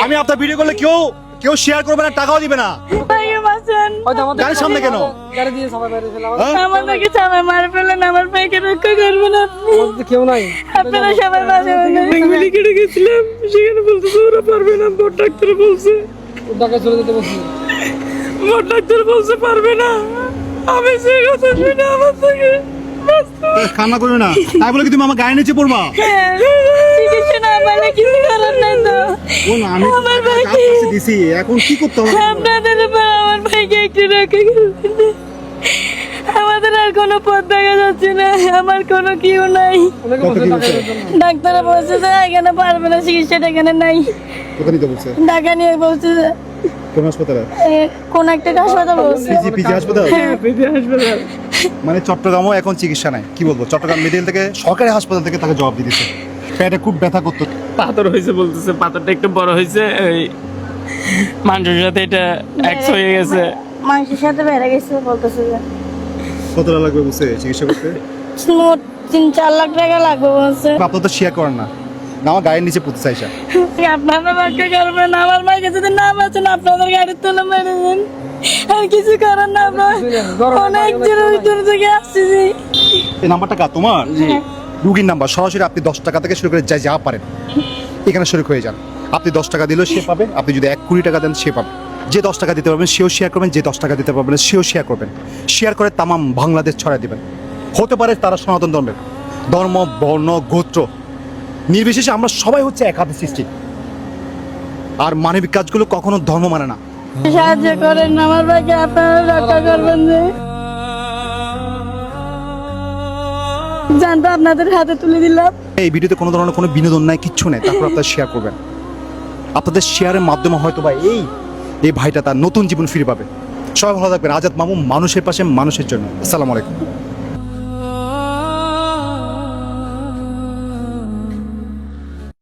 আমি আপনার ভিডিও করলে কেউ শেয়ার করবে না, টাকাও দিবে না। গাড়ির সামনে কেন? আমাদেরকে সবাই মার ফেলেন, আমার ভাইকে রক্ষা করবেন আপনি। কেউ নাই, আপনারা সবাই মাঝে মাঝে বেঙ্গলি কেটে গেছিলাম, সেখানে বলতেছে ওরা পারবে না, বড় ডাক্তার বলছে ঢাকা চলে যেতে বলছে, বড় ডাক্তার বলছে পারবে না। আমি সে কথা শুনে আমার থেকে কান্না করবে না, তাই বলে কি তুমি আমার গায়ে নিচে পড়বা? চিকিৎসা না পারলে কিছু করার নাই তো। আমি আমার ভাইকে দিছি, এখন কি করতে হবে? আপনাদের উপর আমার ভাইকে একটু রক্ষা করবেন। আমাদের আর কোনো পথ দেখা যাচ্ছে না, আমার কোনো কিউ নাই। ডাক্তার বলছে যে এখানে পারবে না, চিকিৎসাটা এখানে নাই। কোথায় নিতে বলছে? ঢাকা নিয়ে বলছে যে কোন হাসপাতালে? কোন একটা হাসপাতাল বলছে। পিজি হাসপাতাল? হাসপাতাল। মানে চট্টগ্রামও এখন চিকিৎসা নাই, কি বলবো, চট্টগ্রাম মেডিকেল থেকে, সরকারি হাসপাতাল থেকে তাকে জবাব দিয়ে দিচ্ছে। পেটে খুব ব্যথা করতো, পাথর হয়েছে বলতেছে, পাথরটা একটু বড় হয়েছে, এই মানুষের সাথে এটা এক্স হয়ে গেছে। মানুষের সাথে বেড়ে গেছে বলতেছে যে কত টাকা লাগবে বলছে চিকিৎসা করতে? মোট 3-4 লাখ টাকা লাগবে বলছে। আপনার তো শেয়ার করেন না, আমার গায়ের নিচে পড়তে চাইছে। আপনারা রক্ষা করবেন, আমার ভাইকে যদি না বাঁচেন আপনাদের গাড়ির তুলে মেরে দেন। আর কিছু করার না, আমরা অনেক দূর থেকে আসছি। এই নাম্বারটা কার? তোমার রুগীর নাম্বার। সরাসরি আপনি 10 টাকা থেকে শুরু করে যা পারেন এখানে শুরু হয়ে যান। আপনি 10 টাকা দিলেও সে পাবে, আপনি যদি 1 কোটি টাকা দেন সে পাবে। যে 10 টাকা দিতে পারবেন সেও শেয়ার করবেন, যে 10 টাকা দিতে পারবেন সেও শেয়ার করবেন। শেয়ার করে তামাম বাংলাদেশ ছড়াই দিবেন। হতে পারে তারা সনাতন ধর্মের, ধর্ম, বর্ণ, গোত্র নির্বিশেষে আমরা সবাই হচ্ছে এক হাতে সৃষ্টি। আর মানবিক কাজগুলো কখনো ধর্ম মানে না। সাহায্য করেন আমার ভাইকে, আপনারা রক্ষা করবেন। যে জানতো আপনাদের হাতে তুলে দিলাম। এই ভিডিওতে কোনো ধরনের কোনো বিনোদন নাই, কিচ্ছু নেই, তারপর আপনারা শেয়ার করবেন। আপনাদের শেয়ারের মাধ্যমে হয়তো বা এই ভাইটা তার নতুন জীবন ফিরে পাবে। সবাই ভালো থাকবেন। আজাদ মামু, মানুষের পাশে মানুষের জন্য। আসসালামু আলাইকুম।